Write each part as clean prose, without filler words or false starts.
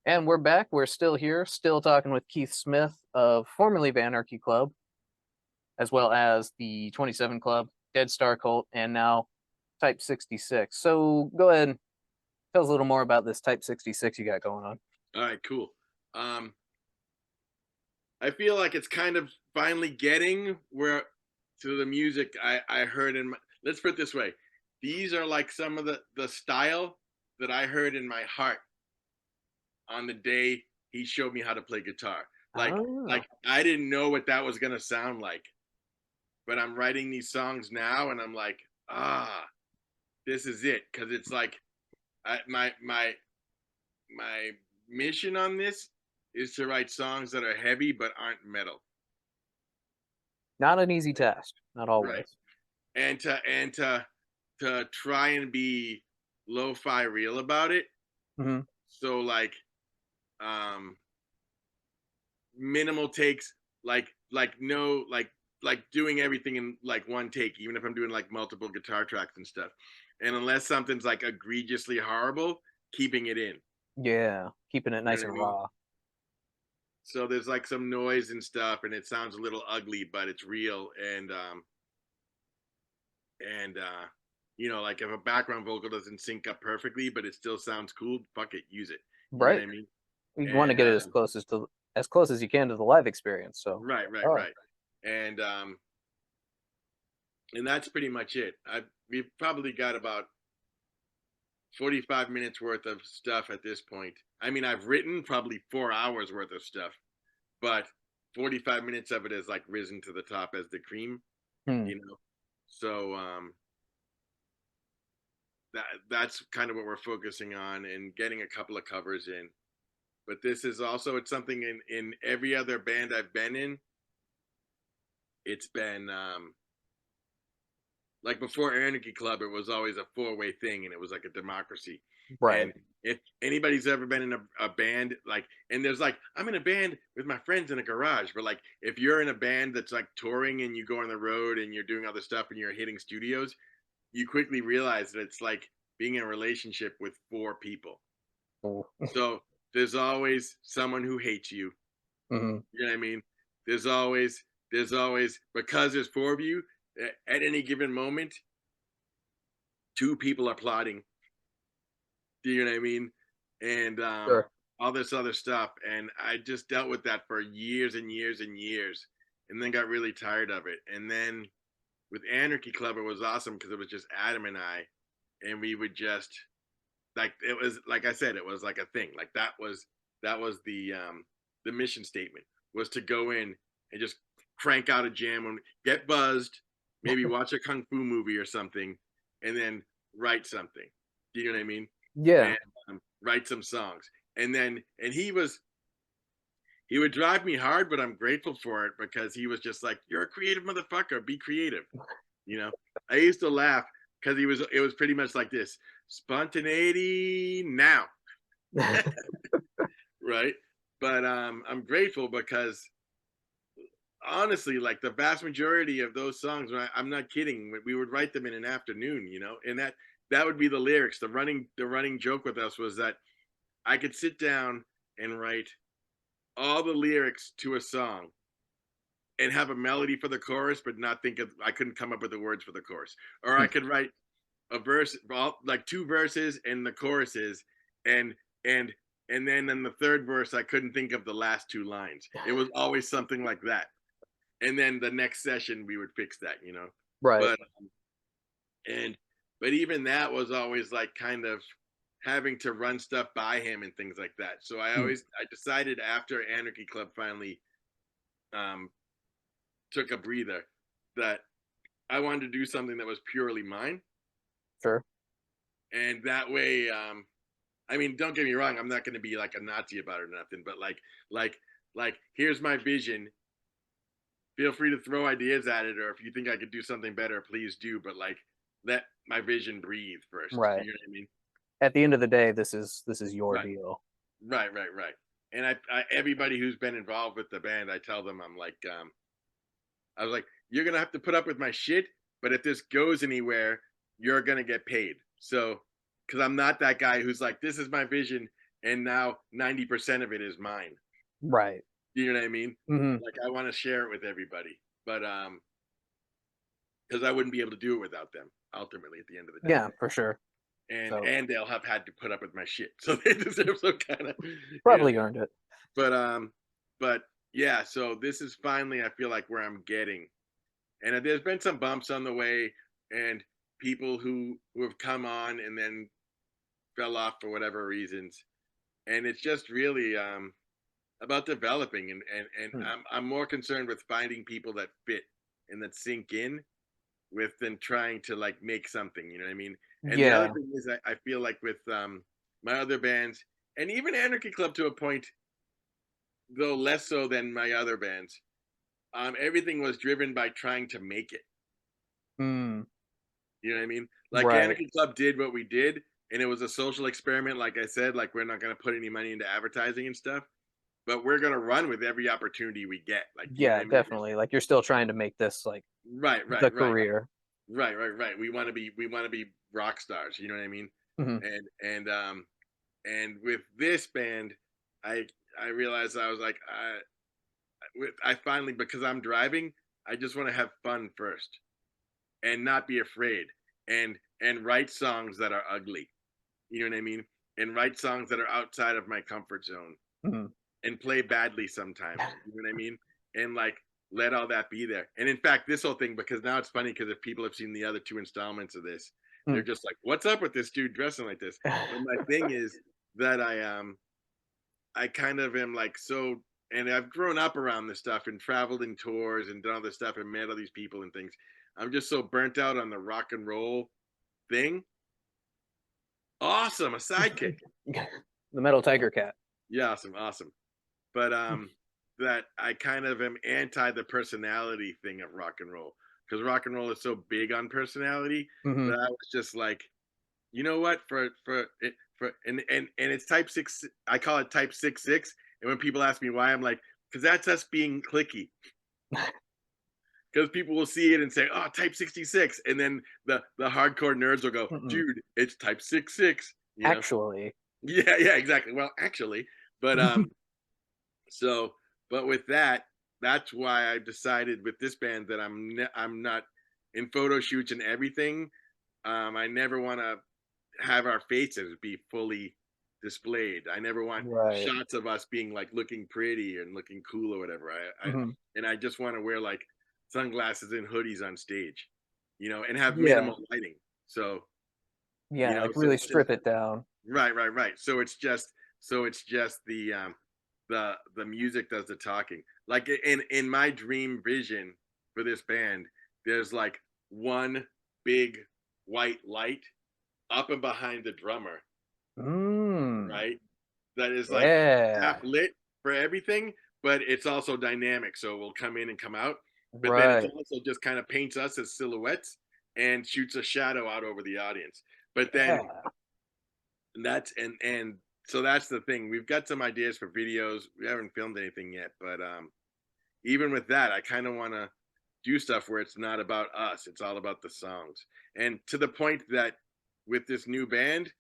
And we're back. We're still here, still talking with Keith Smith of formerly the Anarchy Club, as well as the 27 Club, Dead Star Cult, and now Type 66. So go ahead and tell us a little more about this Type 66 you got going on. All right, cool. Um, I feel like it's kind of finally getting where to the music I heard in my, let's put it this way. These are like some of the style that I heard in my heart on the day he showed me how to play guitar. Like Oh, like I didn't know what that was gonna sound like, but I'm writing these songs now and I'm like, this is it. Cause it's like my mission on this is to write songs that are heavy but aren't metal. not an easy task, not Right. always. And to try and be lo-fi real about it. Hmm. So like um minimal takes, like no like doing everything in like one take, even if I'm doing like multiple guitar tracks and stuff. And unless something's like egregiously horrible, keeping it in. Yeah, keeping it You nice know what I and mean? raw. So there's like some noise and stuff and it sounds a little ugly, but it's real. And you know, like if a background vocal doesn't sync up perfectly but it still sounds cool, fuck it, use it. You know Right. what I mean? You want to And get it as close as you can to the live experience. So, right, right, oh, right. And um and that's pretty much it. We've probably got about 45 minutes worth of stuff at this point. I mean, I've written probably 4 hours worth of stuff, but 45 minutes of it has like risen to the top as the cream, hmm, you know. So that's kind of what we're focusing on and getting a couple of covers in. But this is also, it's something in every other band I've been in. It's been like before Anarchy Club, it was always a four-way thing, and it was like a democracy. right. And if anybody's ever been in a band, like, and there's like, I'm in a band with my friends in a garage, but like, if you're in a band that's like touring and you go on the road and you're doing other stuff and you're hitting studios, you quickly realize that it's like being in a relationship with four people. Cool. So there's always someone who hates you. Hmm. You know what I mean? There's always because there's four of you at any given moment, two people are plotting. Do you know what I mean? And Sure. all this other stuff. And I just dealt with that for years and years and years, and then got really tired of it. And then with Anarchy Club, it was awesome because it was just Adam and I, and we would just like it was like I said, it was like a thing. Like that was the mission statement was to go in and just crank out a jam and get buzzed, maybe watch a kung fu movie or something, and then write something. Do you know what I mean? Yeah. And write some songs. And he would drive me hard, but I'm grateful for it because he was just like, "You're a creative motherfucker. Be creative." You know, I used to laugh because it was pretty much like this: spontaneity now, right? But I'm grateful because honestly, like the vast majority of those songs, I'm not kidding, we would write them in an afternoon, you know, and that would be the lyrics. The running joke with us was that I could sit down and write all the lyrics to a song and have a melody for the chorus, but not think of I couldn't come up with the words for the chorus. Or I could write a verse, like two verses and the choruses, and and and then in the third verse I couldn't think of the last two lines. It was always something like that. And then the next session we would fix that, you know. Right. But and but even that was always like kind of having to run stuff by him and things like that. So Hmm. I decided after Anarchy Club finally um, took a breather that I wanted to do something that was purely mine, Sure. and that way, I mean, don't get me wrong, I'm not going to be like a Nazi about it or nothing, but like here's my vision. Feel free to throw ideas at it, or if you think I could do something better, please do. But like, let my vision breathe first. Do Right. you know what I mean? At the end of the day, this is your Right. deal. Right, right, right. And everybody who's been involved with the band, I tell them, I was like, you're gonna have to put up with my shit, but if this goes anywhere, you're gonna get paid. So, because I'm not that guy who's like, this is my vision, and now 90% of it is mine. Right. You know what I mean? Hmm. Like I want to share it with everybody, but because I wouldn't be able to do it without them. Ultimately, at the end of the day, Yeah, for sure. So and they'll have had to put up with my shit, so they deserve some kind of, you know. probably earned it. But but yeah, so this is finally I feel like where I'm getting, and there's been some bumps on the way, and people who have come on and then fell off for whatever reasons, and it's just really about developing, and Hmm. I'm more concerned with finding people that fit and that sink in with than trying to like make something, you know what I mean? And the other Yeah. thing is I feel like with my other bands and even Anarchy Club to a point, though less so than my other bands, everything was driven by trying to make it. Mm, You know what I mean? Like right. Anarchy Club did what we did, and it was a social experiment. Like I said, like we're not going to put any money into advertising and stuff, but we're going to run with every opportunity we get. Like, you know what Yeah, I mean? definitely. Like you're still trying to make this like Right, the right, right, career. right. We want to be rock stars. You know what I mean? Hmm. And with this band, I I realized I was like I finally, because I'm driving, I just want to have fun first and not be afraid and write songs that are ugly. You know what I mean? And write songs that are outside of my comfort zone Hmm. and play badly sometimes. You know what I mean? And like let all that be there. And in fact, this whole thing, because now it's funny because if people have seen the other two installments of this, they're just like, "What's up with this dude dressing like this?" But my thing is that I kind of am like so, and I've grown up around this stuff and traveled in tours and done all this stuff and met all these people and things. I'm just so burnt out on the rock and roll thing. Awesome, a sidekick. The Metal Tiger Cat. Yeah, awesome, awesome. But that I kind of am anti the personality thing of rock and roll because rock and roll is so big on personality Hmm. that I was just like, you know what, for and it's type 6, I call it type 6 6, and when people ask me why, I'm like, because that's us being clicky, because people will see it and say, oh, type 66, and then the hardcore nerds will go, Mm-mm. dude, it's type 6 6, you know. Actually, Yeah, exactly. Well, actually, but so, but with that, that's why I decided with this band that I'm not in photo shoots and everything. I never want to have our faces be fully displayed. I never want right. shots of us being like looking pretty and looking cool or whatever. Hmm. And I just want to wear like sunglasses and hoodies on stage, you know, and have Yeah. minimal lighting. So, you Yeah, know, like so really it's just strip it down. right. So it's just the music does the talking. Like in my dream vision for this band, there's like one big white light up and behind the drummer, Mm, right? That is like half yeah. lit for everything, but it's also dynamic, so it will come in and come out. But then it's Right. also just kind of paints us as silhouettes and shoots a shadow out over the audience. But then Yeah. that's and so that's the thing. We've got some ideas for videos. We haven't filmed anything yet, but even with that, I kind of want to do stuff where it's not about us. It's all about the songs. And to the point that with this new band,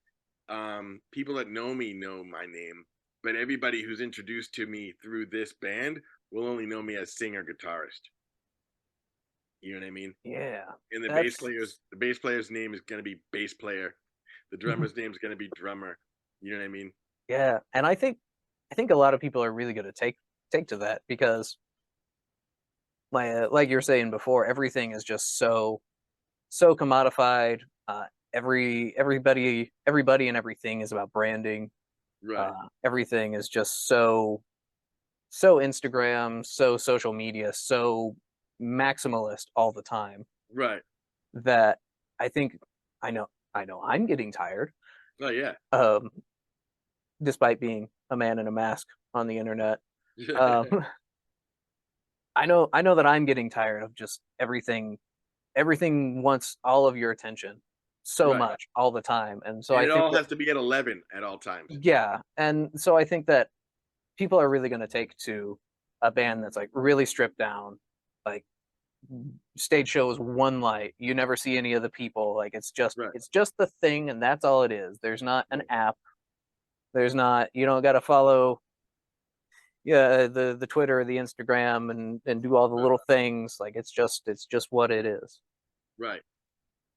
people that know me know my name, but everybody who's introduced to me through this band will only know me as singer guitarist. You know what I mean? Yeah. And That's the bass player's name is going to be bass player. The drummer's name is going to be drummer. You know what I mean? yeah. And I think a lot of people are really going to take to that because like you're saying before, everything is just so commodified. Everybody and everything is about branding. Right. Everything is just so Instagram, so social media, so maximalist all the time Right. that I think I know I'm getting tired. Oh yeah. Um, despite being a man in a mask on the internet. Um, I know that I'm getting tired of just everything wants all of your attention so Right. much all the time. And so And I it think all that has to be at 11 at all times. yeah, and so I think that people are really going to take to a band that's like really stripped down, like stage shows one light, you never see any of the people, like Right. it's just the thing and that's all it is. There's not an Right. app, There's not, you don't got to follow, yeah, the Twitter, the Instagram, and do all the little things. Like it's just what it is. Right.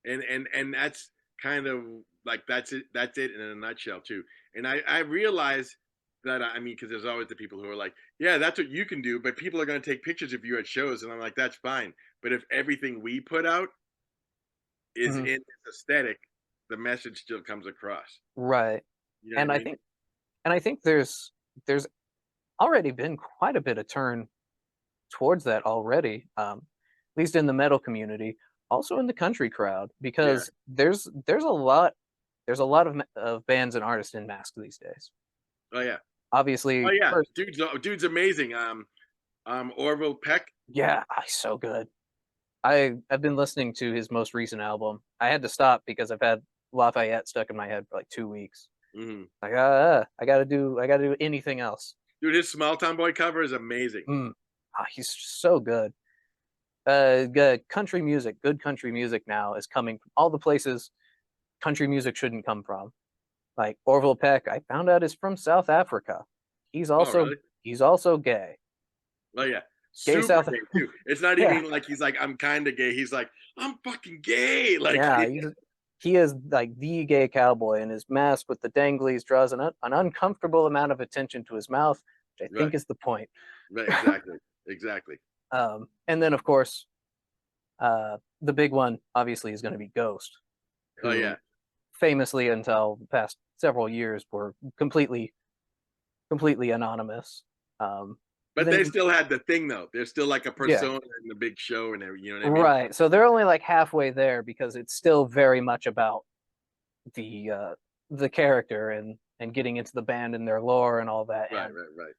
And that's kind of like that's it in a nutshell too. And I realize that, I mean, because there's always the people who are like, yeah, that's what you can do, but people are going to take pictures of you at shows, and I'm like, that's fine. But if everything we put out is Mhm. in this aesthetic, the message still comes across. Right. You know what I And I mean? think and I think there's already been quite a bit of turn towards that already, at least in the metal community, also in the country crowd, Yeah. because there's a lot of bands and artists in Mask these days. Oh yeah. Oh Obviously, yeah. first, Dude's amazing. Orville Peck. yeah, he's so good. I've been listening to his most recent album. I had to stop because I've had Lafayette stuck in my head for like 2 weeks. Hmm. Like, I gotta do anything else. Dude, his Small Town Boy cover is amazing. Mm. He's so good. Good country music now is coming from all the places country music shouldn't come from. Like Orville Peck, I found out is from South Africa. He's Oh also really? he's also gay. Oh yeah. Gay Super South. gay too. It's not Yeah, even like he's like, I'm kind of gay. He's like, I'm fucking gay. Like, yeah. He is like the gay cowboy, and his mask with the danglies draws an uncomfortable amount of attention to his mouth, which I think right, is the point. right, exactly, exactly. And then of course, the big one obviously is going to be Ghost, Oh yeah. who famously until the past several years were completely anonymous. But Even they still had the thing though. There's still like a yeah, persona in the big show and everything. You know what I mean? right. So they're only like halfway there because it's still very much about the uh the character and getting into the band and their lore and all that. Right, And right, right.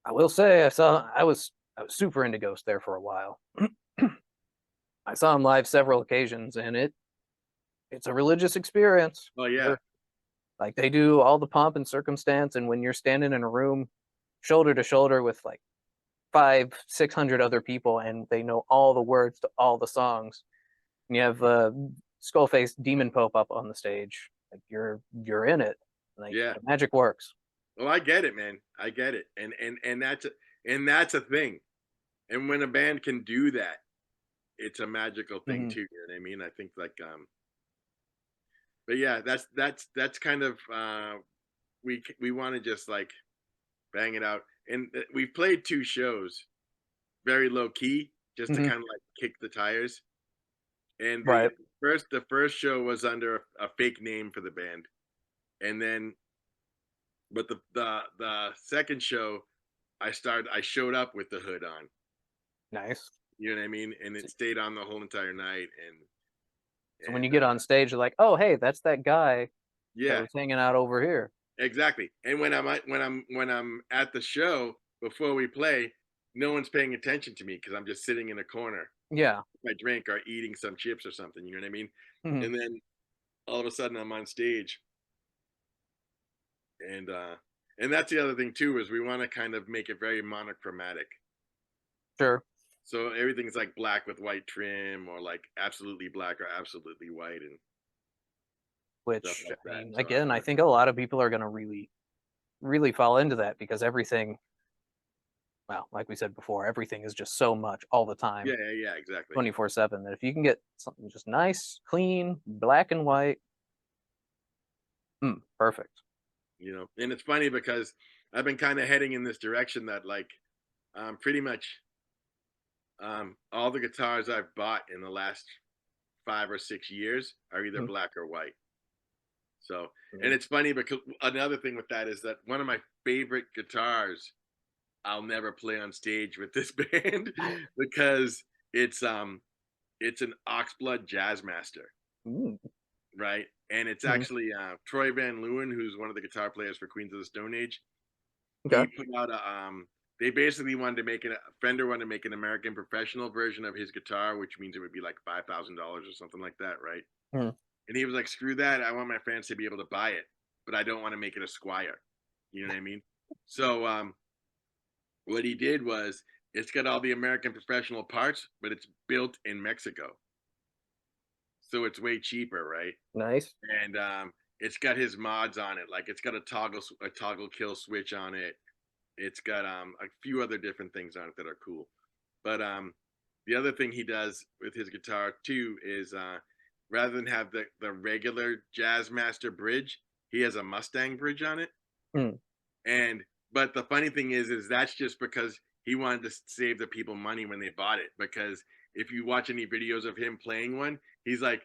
I will say I was super into Ghost there for a while. I saw him live several occasions and it's a religious experience. Oh yeah, They're like they do all the pomp and circumstance, and when you're standing in a room shoulder to shoulder with like 600 other people and they know all the words to all the songs, and you have skull-faced demon pope up on the stage, like you're in it, like yeah. the magic works. Well, I get it, man. I get it. And that's a thing. And when a band can do that, it's a magical thing Hmm. too. You know what I mean? I think like but yeah, that's kind of we want to just like bang it out. And we've played two shows very low key, just to Hmm. kind of like kick the tires. And Right. the first show was under a fake name for the band, and then but the second show I showed up with the hood on. Nice. You know what I mean? And So, it stayed on the whole entire night. so when you And get on stage, you're like, oh hey, that's that guy that yeah, was hanging out over here. exactly. And when I'm at the show before we play, no one's paying attention to me because I'm just sitting in a corner, Yeah. my drink or eating some chips or something. You know what I mean? Hmm. And then all of a sudden I'm on stage, and that's the other thing too, is we want to kind of make it very monochromatic. Sure. So everything's like black with white trim, or like absolutely black or absolutely white, and stuff Which like I that. mean, So again, I think a lot of people are going to really fall into that because everything, well, like we said before, everything is just so much all the time, yeah, yeah, yeah, exactly. 24/7, that if you can get something just nice, clean, black and white, perfect. You know, and it's funny because I've been kind of heading in this direction that like pretty much all the guitars I've bought in the last 5 or 6 years are either Mhm, black or white. So, and mhm. it's funny because another thing with that is that one of my favorite guitars I'll never play on stage with this band because it's um it's an Oxblood Jazzmaster, Ooh, right? And it's mhm, actually Troy Van Leeuwen, who's one of the guitar players for Queens of the Stone Age. He okay. put out a they basically wanted to make Fender wanted to make an American professional version of his guitar, which means it would be like $5,000 or something like that, right? Mhm, And he was like, "Screw that! I want my fans to be able to buy it, but I don't want to make it a Squire." You know what I mean? So what he did was it's got all the American professional parts, but it's built in Mexico, so it's way cheaper, right? nice. And it's got his mods on it. Like it's got a toggle kill switch on it. It's got a few other different things on it that are cool. But the other thing he does with his guitar too is rather than have the regular Jazzmaster bridge, he has a Mustang bridge on it. Mm. And but the funny thing is that's just because he wanted to save the people money when they bought it. Because if you watch any videos of him playing one, he's like,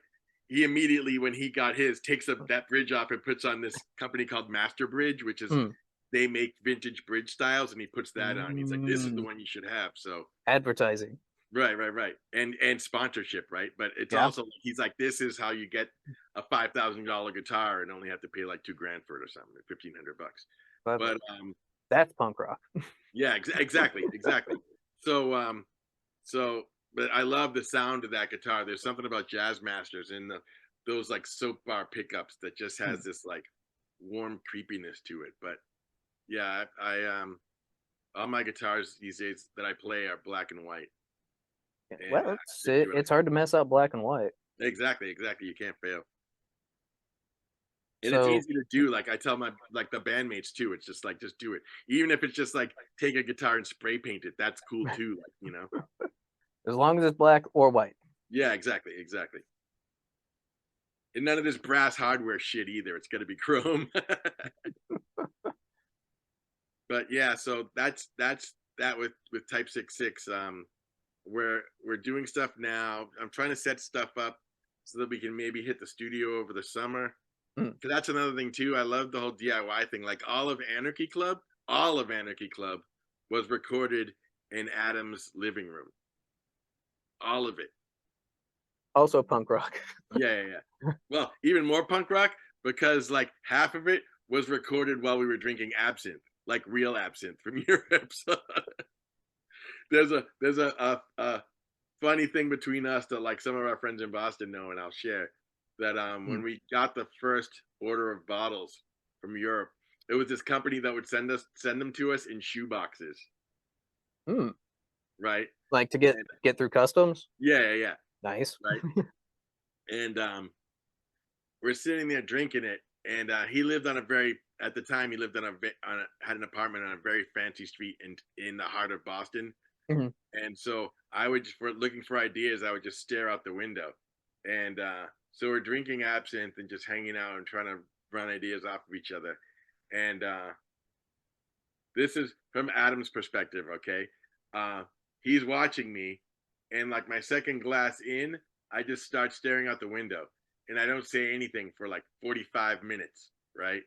he immediately when he got his takes that bridge off and puts on this company called Master Bridge, which is Mm. they make vintage bridge styles, and he puts that on. He's like, this is the Mm. one you should have. So Advertising. right, and sponsorship, right? But it's Yeah. also he's like, this is how you get a $5,000 guitar and only have to pay like $2,000 for it or something, $1,500. But But that's punk rock. yeah, exactly. So so but I love the sound of that guitar. There's something about Jazz Masters and those like soap bar pickups that just has this like warm creepiness to it. But yeah, I all my guitars these days that I play are black and white, and Well, just do it's hard to mess up black and white. exactly. You can't fail, and it's So easy to do. Like I tell my like the bandmates too. It's just like just do it, even if it's just like take a guitar and spray paint it. That's cool too. Like as long as it's black or white. yeah, exactly. And none of this brass hardware shit either. It's got to be chrome. But yeah, so that's that with Type 66. We're doing stuff now. I'm trying to set stuff up so that we can maybe hit the studio over the summer. Mm. Cause that's another thing too. I love the whole DIY thing. Like all of Anarchy Club was recorded in Adam's living room. All of it. Also punk rock. Yeah. Well, even more punk rock because like half of it was recorded while we were drinking absinthe, like real absinthe from Europe. So there's a funny thing between us that like some of our friends in Boston know, and I'll share that when Mm. we got the first order of bottles from Europe, it was this company that would send them to us in shoe boxes, Mm. right? Like to And get through customs. yeah, Nice. right. And we're sitting there drinking it, and he lived on a very at the time he lived had an apartment on a very fancy street in the heart of Boston. Mhm. And so I would just for looking for ideas, I would just stare out the window. And so we're drinking absinthe and just hanging out and trying to run ideas off of each other. And this is from Adam's perspective, okay? Uh, he's watching me, and like my second glass in, I just start staring out the window, and I don't say anything for like 45 minutes, right?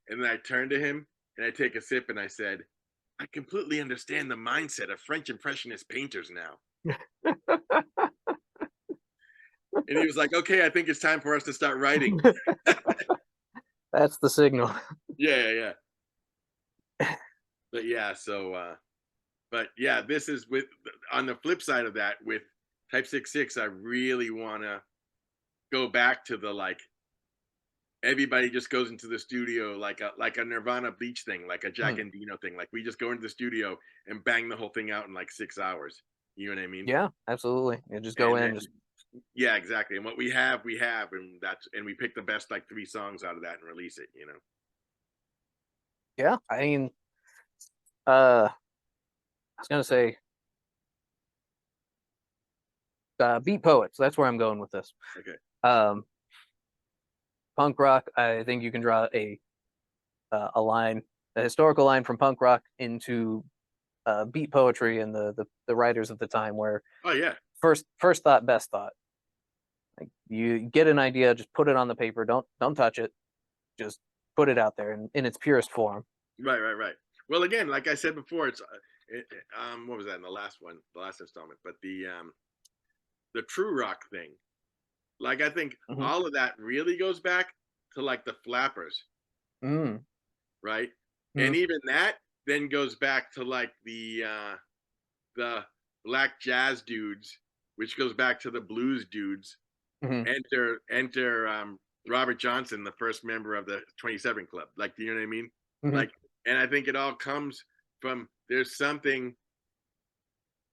And then I turn to him and I take a sip and I said, I completely understand the mindset of French Impressionist painters now. And he was like, okay, I think it's time for us to start writing. That's the signal. Yeah. But yeah, so but yeah, this is with on the flip side of that with Type 66, I really want to go back to the like everybody just goes into the studio like a Nirvana Bleach thing, like a Jack Mm. and Dino thing. Like we just go into the studio and bang the whole thing out in like 6 hours. You know what I mean? Yeah, absolutely. You just go And in, then just yeah, exactly. And what we have, and we pick the best like 3 songs out of that and release it. yeah. I mean, I was gonna say, beat poets. That's where I'm going with this. Okay. Um, punk rock. I think you can draw a line, a historical line from punk rock into beat poetry and the writers of the time, where Oh yeah. first thought, best thought. Like you get an idea, just put it on the paper. Don't touch it. Just put it out there in its purest form. Right. Well, again, like I said before, what was that in the last installment? But the true rock thing, like I think Mm-hmm. all of that really goes back to like the Flappers, Mm-hmm. right? And even that then goes back to like the black jazz dudes, which goes back to the blues dudes. Mm-hmm. Enter Robert Johnson, the first member of the 27 Club. Like, do you know what I mean? Mm-hmm. Like, and I think it all comes from there's something,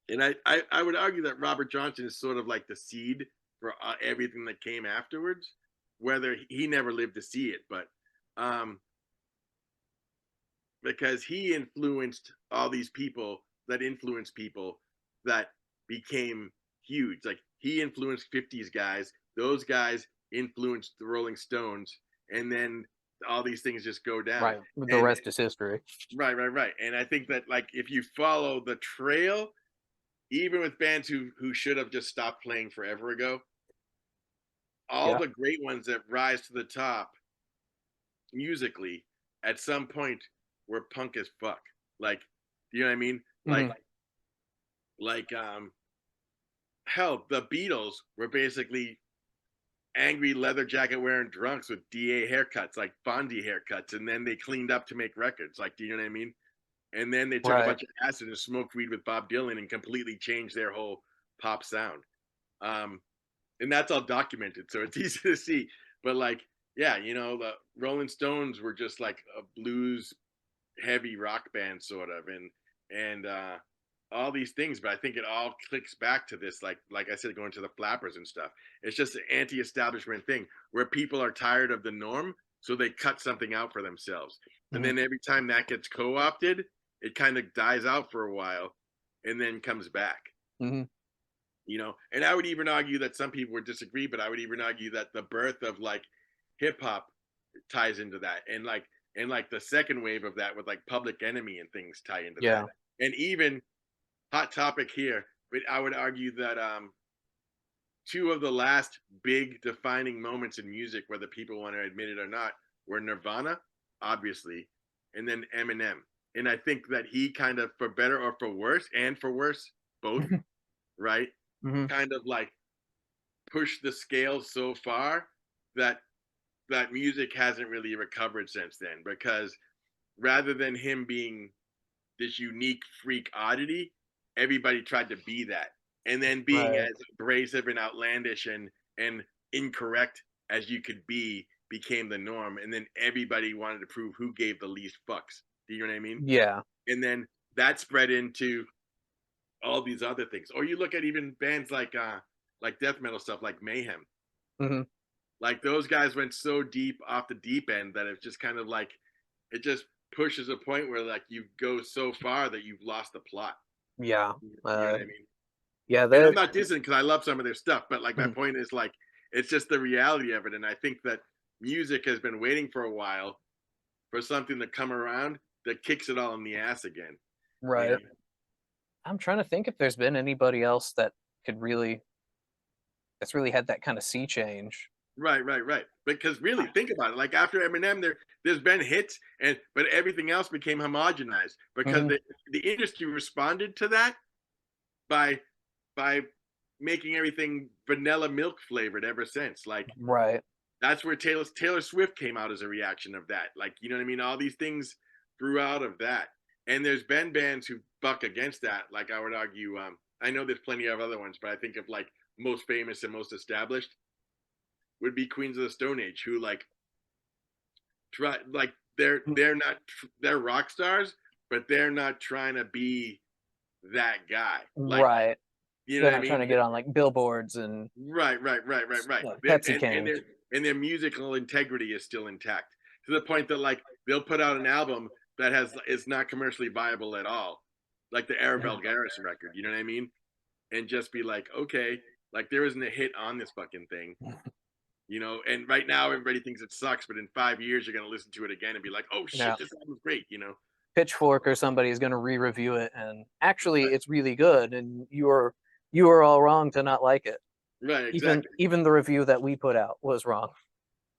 and I would argue that Robert Johnson is sort of like the seed for everything that came afterwards. whether he never lived to see it, but um, because he influenced all these people that influenced people that became huge. Like he influenced 50s guys, those guys influenced the Rolling Stones, and then all these things just go down. Right. The And rest is history. right. And I think that like if you follow the trail, even with bands who should have just stopped playing forever ago, all Yeah. the great ones that rise to the top musically at some point were punk as fuck. Like, you know what I mean? Hmm. Like hell, the Beatles were basically angry leather jacket wearing drunks with DA haircuts, like Fondy haircuts, and then they cleaned up to make records. Like, do you know what I mean? And then they took a Right. bunch of acid and smoked weed with Bob Dylan and completely changed their whole pop sound. Um, and that's all documented, so it's easy to see. But like, yeah, you know, the Rolling Stones were just like a blues heavy rock band sort of, and all these things. But I think it all clicks back to this, like I said, going to the flappers and stuff. It's just an anti-establishment thing where people are tired of the norm, so they cut something out for themselves. And Hmm. then every time that gets co-opted, it kind of dies out for a while and then comes back. Hmm. You know, and I would even argue that some people would disagree, but I would even argue that the birth of like hip hop ties into that, and like the second wave of that with like Public Enemy and things tie into that, Yeah. and even hot topic here, but I would argue that two of the last big defining moments in music, whether people want to admit it or not, were Nirvana, obviously, and then Eminem. And I think that he kind of, for better or for worse, and for worse, both, right? Hmm. Kind of like pushed the scale so far that that music hasn't really recovered since then, because rather than him being this unique freak oddity, everybody tried to be that. And then being Right. as abrasive and outlandish and incorrect as you could be became the norm. And then everybody wanted to prove who gave the least fucks. Do you know what I mean? Yeah. And then that spread into all these other things. Or you look at even bands like death metal stuff like Mayhem. Hmm. Like those guys went so deep off the deep end that it's just kind of like it just pushes a point where like you go so far that you've lost the plot. Yeah. You know Uh, what I mean? yeah. And I'm That. not dissing because I love some of their stuff, but like my Mhm. point is like it's just the reality of it. And I think that music has been waiting for a while for something to come around that kicks it all in the ass again. You know? Right. I'm trying to think if there's been anybody else that could really that's really had that kind of sea change. Right. Because really, think about it. Like after Eminem, there's been hits, and but everything else became homogenized because Hmm. the industry responded to that by by making everything vanilla milk flavored ever since. Like Right. that's where Taylor Swift came out as a reaction of that. Like you know what I mean? All these things grew out of that, and there's been bands who buck against that. Like I would argue, I know there's plenty of other ones, but I think of like most famous and most established would be Queens of the Stone Age, who like try like they're not they're rock stars, but they're not trying to be that guy. Like Right. you know They're what I not trying mean? to get on like billboards and Right. Pepsi And cans. their musical integrity is still intact to the point that like they'll put out an album that has is not commercially viable at all, like the Yeah. Arabelle Garris record. You know what I mean? And just be like, okay, like there isn't a hit on this fucking thing. You know, and right now everybody thinks it sucks, but in 5 years you're gonna listen to it again and be like, oh Yeah. shit, this album's great, you know. Pitchfork or somebody is going to re-review it, and actually, it's really good, and you are all wrong to not like it. Right, Even exactly. even the review that we put out was wrong.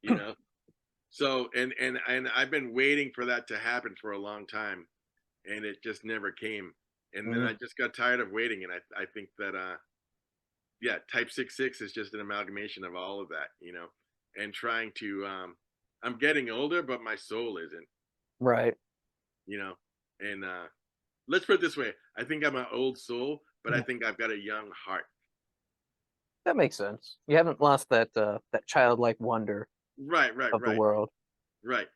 You know. So and I've been waiting for that to happen for a long time, and it just never came. And then Mhm. I just got tired of waiting, and I think that yeah, Type 66 is just an amalgamation of all of that, you know, and trying to I'm getting older, but my soul isn't, Right. you know, and let's put it this way: I think I'm an old soul, but I Mhm. think I've got a young heart. That makes sense. You haven't lost that childlike wonder Right, right, of the right. world. Right.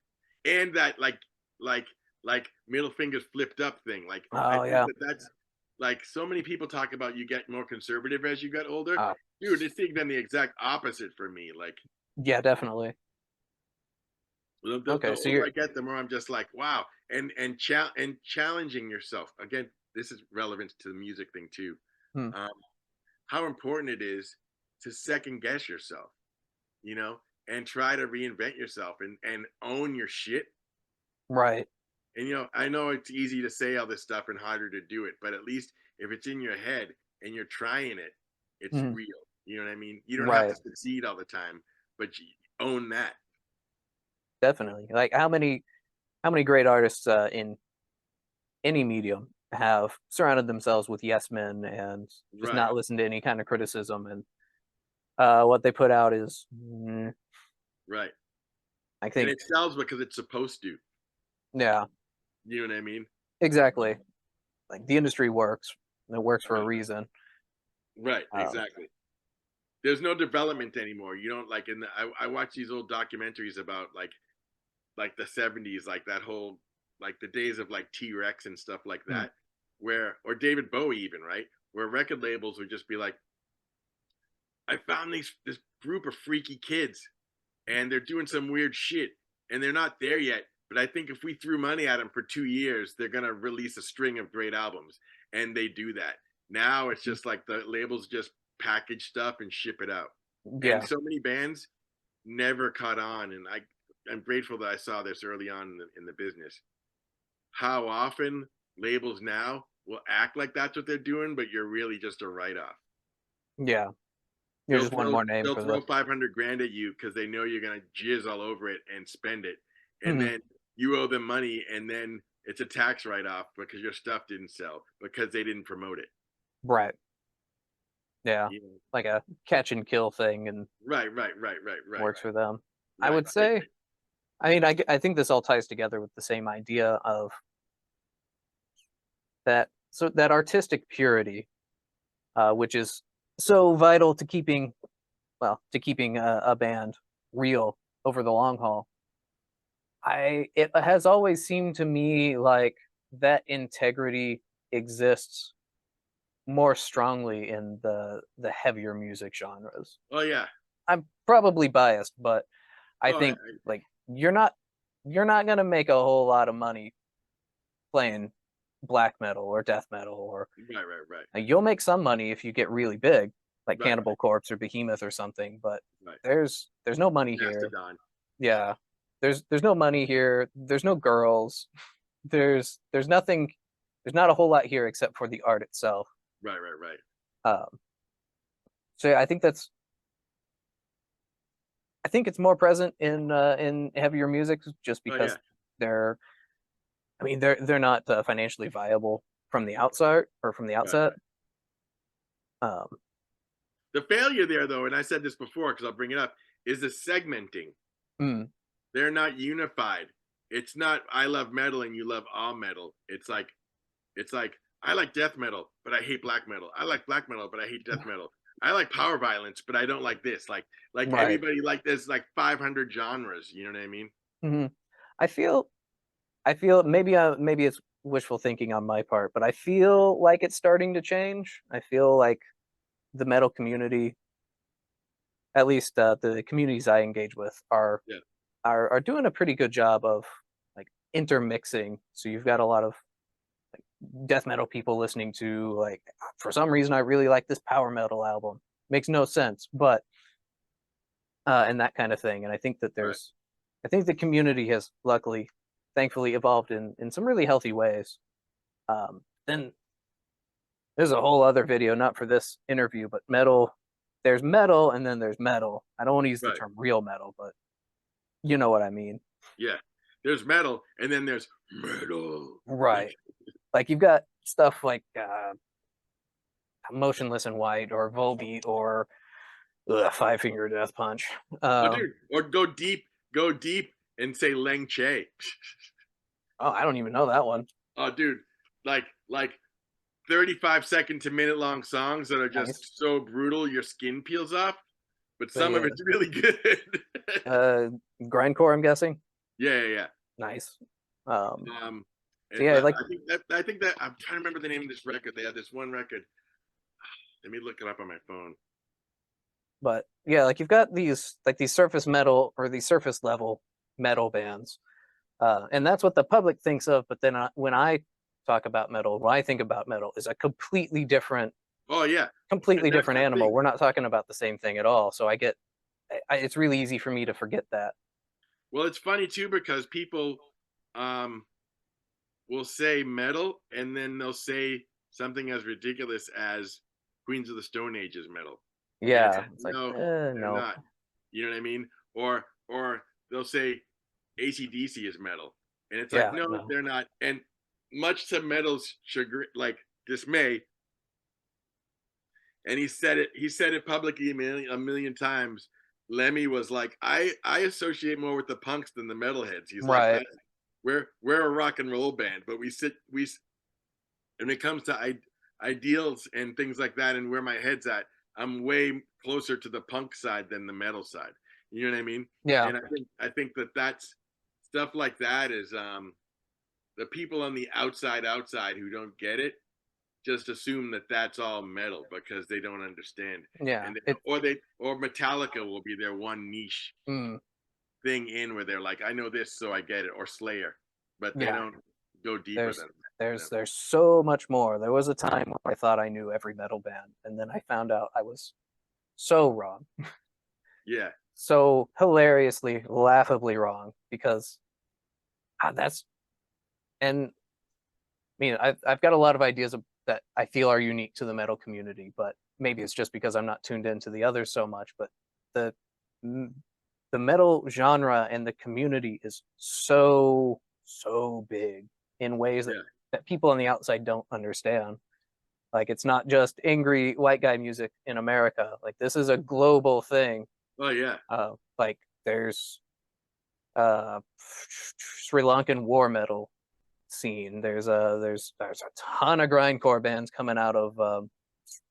And that like like middle fingers flipped up thing. Like I Oh think yeah. that that's like so many people talk about you get more conservative as you get older. Uh, Dude, it's been the exact opposite for me. Like Yeah, definitely. The Okay, so older you're I get, the more I'm just like, wow, and challenging yourself. Again, this is relevant to the music thing too. hmm, Um, how important it is to second guess yourself, you know, and try to reinvent yourself and own your shit. right. And I know it's easy to say all this stuff and harder to do it, but at least if it's in your head and you're trying it, it's Hmm, real. You know what I mean? You don't have to right. succeed all the time, but you own that. Definitely. Like how many great artists in any medium have surrounded themselves with yes men and just Right, not listened to any kind of criticism, and what they put out is, right. I And think, it sells because it's supposed to. yeah, You know what I mean? exactly. Like the industry works. It works for a Right, reason. right, Um, exactly. There's no development anymore. You don't like I watch these old documentaries about like the 70s, like that whole like the days of like T-Rex and stuff like hmm, that, where or David Bowie even, right? Where record labels would just be like, I found this group of freaky kids and they're doing some weird shit and they're not there yet. But I think if we threw money at them for 2 years, they're gonna release a string of great albums, and they do that. Now it's just like the labels just package stuff and ship it out, and yeah, so many bands never caught on. And I'm grateful that I saw this early on in the business. How often labels now will act like that's what they're doing, but you're really just a write off. yeah. You're They'll just one throw more name they'll for the. throw 500 grand at you because they know you're gonna jizz all over it and spend it, and Mhm, then you owe them money, and then it's a tax write off because your stuff didn't sell because they didn't promote it. right. Yeah. You know? Like a catch and kill thing, and Right, right, right, right, right, works for them. I right. would I say. agree. I mean, I think this all ties together with the same idea of that artistic purity, which is so vital to keeping a band real over the long haul. It has always seemed to me like that integrity exists more strongly in the heavier music genres. Oh yeah. I'm probably biased, but I Oh, think like you're not gonna make a whole lot of money playing black metal or death metal, or right, right, right, you'll make some money if you get really big, like right, Cannibal Corpse or Behemoth or something, but right. there's no money here. Mastodon. Yeah. There's no money here. There's no girls. There's nothing. There's not a whole lot here except for the art itself. Right, right, right. Um, so yeah, I think it's more present in heavier music just Oh because yeah. they're I mean they're not financially viable from the outside or from the Right, outset. right. Um, The failure there, though, and I said this before because I'll bring it up, is the segmenting. mm, They're not unified. It's not I love metal and you love all metal. It's like I like death metal, but I hate black metal. I like black metal, but I hate death metal. I like power violence, but I don't like this. Like right. everybody like there's like 500 genres. You know what I mean? Hmm. I feel I feel maybe it's wishful thinking on my part, but I feel like it's starting to change. I feel like the metal community, at least the communities I engage with, are Yeah. are doing a pretty good job of like intermixing. So you've got a lot of death metal people listening to, like, for some reason I really like this power metal album. Makes no sense, but and that kind of thing. And Right. I think the community has luckily, thankfully, evolved in some really healthy ways. Then there's a whole other video, not for this interview, but metal. There's metal, and then there's metal. I don't want to use the Right. term real metal, but you know what I mean. Yeah. There's metal, and then there's metal. Right. Like you've got stuff like Motionless in White or Volbeat or Five Finger Death Punch. Oh, dude. Or go deep, and say Leng Che. Oh, I don't even know that one. Oh, dude. Like 35-second to minute long songs that are Nice. just so brutal your skin peels off, but some of The it's really good. uh, Grindcore, I'm guessing. Yeah, yeah, yeah. Nice. Um, Um, so yeah, but like I think that I'm trying to remember the name of this record. They had this one record. Let me look it up on my phone. But yeah, like you've got these surface metal or these surface level metal bands, and that's what the public thinks of. But then when I talk about metal, when I think about metal, is a Oh yeah, and completely that's different the animal. thing. We're not talking about the same thing at all. So it's really easy for me to forget that. Well, it's funny too because people um, will say metal, and then they'll say something as ridiculous as Queens of the Stone Age is metal, and it's Yeah, like, it's like, no, they're no, not. You know what I mean? Or they'll say ACDC is metal, and it's like, yeah, no, no, they're not. And much to metal's chagrin, like dismay, and he said it publicly a million times. Lemmy was like, I associate more with the punks than the metalheads. He's like, right, we're a rock and roll band, but we when it comes to ideals and things like that, and where my head's at, I'm way closer to the punk side than the metal side. You know what I mean? yeah, And I think that that's stuff like that is the people on the outside who don't get it just assume that that's all metal because they don't understand. yeah. And or Metallica will be their one niche Mm, thing in where they're like, I know this, so I get it, or Slayer, but they yeah. don't go deeper There's than that. there's so much more. There was a time where I thought I knew every metal band, and then I found out I was so wrong, Yeah, so hilariously, laughably wrong. Because that's and I mean I've got a lot of ideas that I feel are unique to the metal community, but maybe it's just because I'm not tuned into the others so much. But the the metal genre and the community is so big in ways yeah, that people on the outside don't understand. Like it's not just angry white guy music in America. Like this is a global thing. oh yeah, Like there's uh Sri Lankan war metal scene. There's a ton of grindcore bands coming out of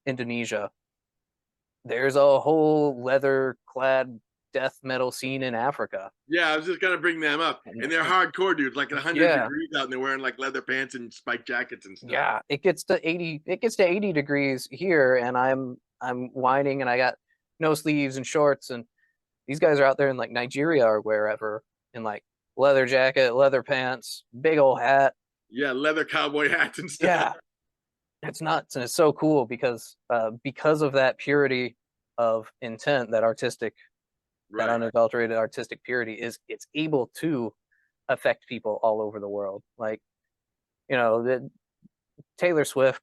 Indonesia. There's a whole leather clad death metal scene in Africa. yeah. I was just gonna bring them up, and they're hardcore dudes, like 100 Yeah, degrees out, and they're wearing like leather pants and spike jackets and stuff. yeah. It gets to 80 degrees here, and I'm whining, and I got no sleeves and shorts, and these guys are out there in like Nigeria or wherever in like leather jacket, leather pants, big old hat. Yeah, leather cowboy hats and stuff. Yeah, it's nuts, and it's so cool because of that purity of intent, that Right. unadulterated artistic purity it's able to affect people all over the world. Like the Taylor Swift,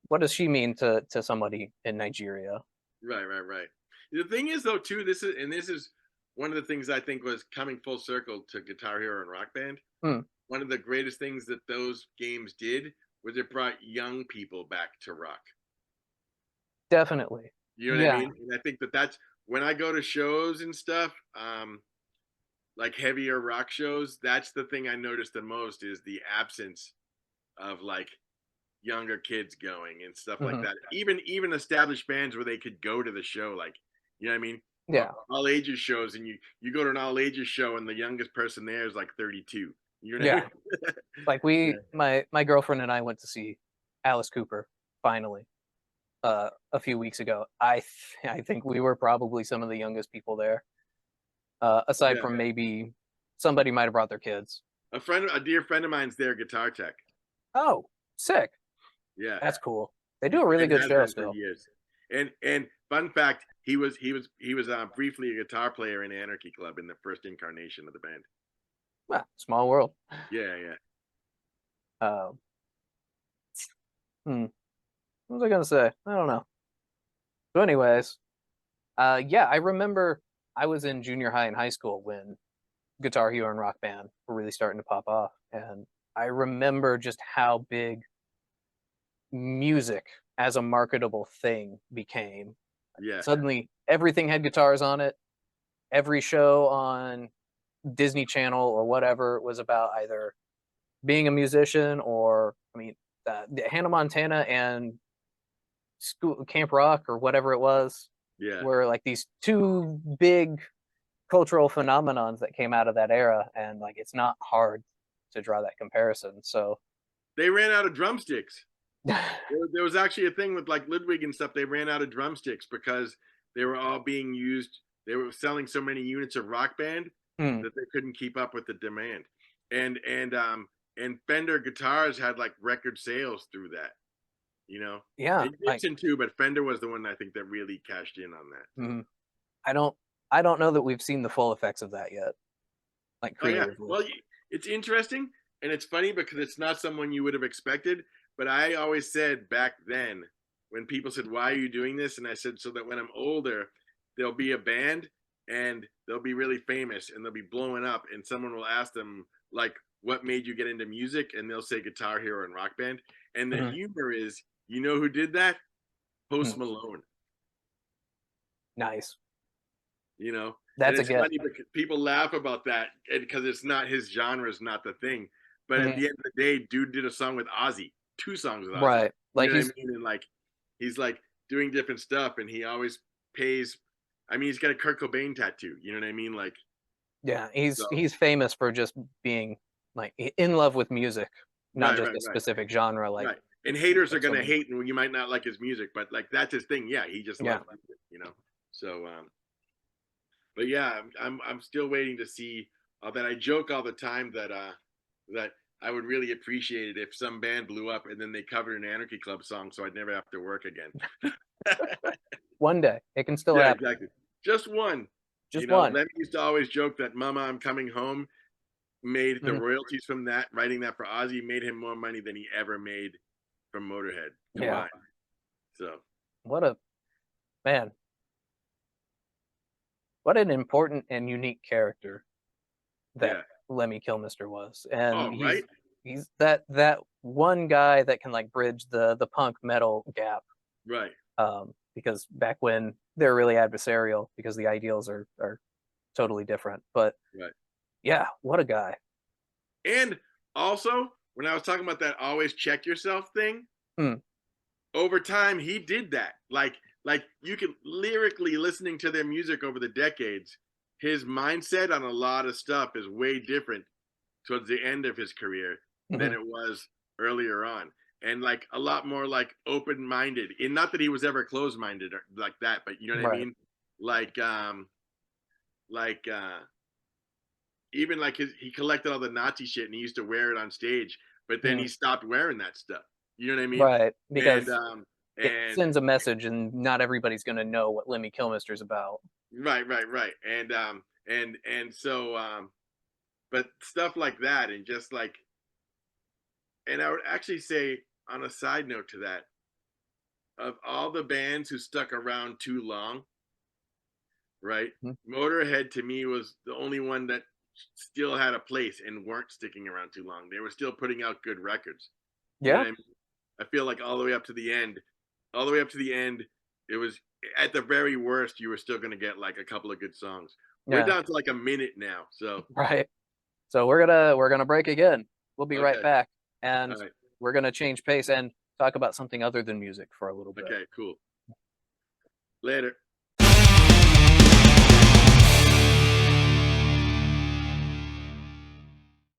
what does she mean to somebody in Nigeria? Right. The thing is, though, too, this is one of the things I think was coming full circle to Guitar Hero and Rock Band. Hmm, One of the greatest things that those games did was it brought young people back to rock. definitely. You know what I Yeah. mean? And I think that that's when I go to shows and stuff, like heavier rock shows. That's the thing I notice the most is the absence of like younger kids going and stuff like Hmm. that. Even established bands where they could go to the show, like you know what I mean, Yeah. all ages shows, and you go to an all ages show, and the youngest person there is like 32. You know what I Yeah. mean? Like my girlfriend and I went to see Alice Cooper finally a few weeks ago. I think we were probably some of the youngest people there, aside Yeah, from maybe somebody might have brought their kids. a dear friend of mine's there, guitar tech. Oh, sick. Yeah, That's cool. They do a really and good has show been for still. years. And fun fact, he was briefly a guitar player in Anarchy Club in the first incarnation of the band. Well, small world. Yeah. Uh, hmm, what was I gonna say? I don't know. So, anyways, yeah, I remember I was in junior high and high school when Guitar Hero and Rock Band were really starting to pop off, and I remember just how big music as a marketable thing became. Yeah, Suddenly, everything had guitars on it. Every show on Disney Channel or whatever was about either being a musician or, I mean, Hannah Montana and School Camp Rock or whatever it was yeah. were like these two big cultural phenomenons that came out of that era, and like it's not hard to draw that comparison. So They ran out of drumsticks. There was actually a thing with like Ludwig and stuff. They ran out of drumsticks because they were all being used. They were selling so many units of Rock Band Hmm. that they couldn't keep up with the demand. And and Fender guitars had like record sales through that, you know. Yeah, And Gibson too, but Fender was the one I think that really cashed in on that. mhm. I don't I don't know that we've seen the full effects of that yet, like Oh yeah. creatively. Well, it's interesting and it's funny because it's not someone you would have expected. But I always said back then when people said, "Why are you doing this?" and I said, "So that when I'm older, there'll be a band and they'll be really famous and they'll be blowing up, and someone will ask them like, 'What made you get into music?' and they'll say Guitar Hero and Rock Band." And the Mhm. humor is, you know who did that? Post Mm. Malone. Nice. You know, and That's a it's gift. funny because people laugh about that because it's not his genre is not the thing, but at Mhm. the end of the day, dude did a song with Ozzy, 2 songs with Ozzy. Right. You Like know what I mean? And like he's like doing different stuff, and he always pays. I mean, he's got a Kurt Cobain tattoo. You know what I mean? Like yeah, so. he's famous for just being like in love with music, not Right, just right, a right, specific genre right. And haters are like so gonna many. hate, and you might not like his music, but like that's his thing. Yeah, he just Yeah. loves music. You know. So but yeah, I'm still waiting to see that. I joke all the time that that I would really appreciate it if some band blew up and then they covered an Anarchy Club song, so I'd never have to work again. One day. It can still Yeah, happen. exactly. Just one. You Just know, one. Lemmy used to always joke that "Mama, I'm coming home" made the Mhm. royalties from that writing that for Ozzy made him more money than he ever made from Motorhead Yeah. combined. So What a man. What an important and unique character that yeah. Lemmy Kilmister was. And Oh, right. he's that one guy that can like bridge the punk metal gap. Right. Because back when they're really adversarial because the ideals are totally different. But Right. yeah, what a guy. And also, when I was talking about that always check yourself thing, Hmm. over time he did that. Like you can lyrically listening to their music over the decades, his mindset on a lot of stuff is way different towards the end of his career than Mhm. it was earlier on. And like a lot more like open minded. And not that he was ever closed minded or like that, but you know what I Right. mean? Like like even like he collected all the Nazi shit and he used to wear it on stage, but then Mhm. he stopped wearing that stuff. You know what I mean? Right. And Because it and sends a message and not everybody's gonna know what Lemmy Kilmister's about. right, right, right. And so but stuff like that and just like and I would actually say on a side note to that, of all the bands who stuck around too long, right? Mhm. Motorhead to me was the only one that still had a place and weren't sticking around too long. They were still putting out good records. You know Yeah. what I mean? I feel like all the way up to the end, all the way up to the end, it was at the very worst, you were still going to get like a couple of good songs. We're Yeah. down to like a minute now. So, Right. So we're gonna break again. We'll be right okay. back, All and right. we're gonna change pace and talk about something other than music for a little bit. Okay, cool. Later.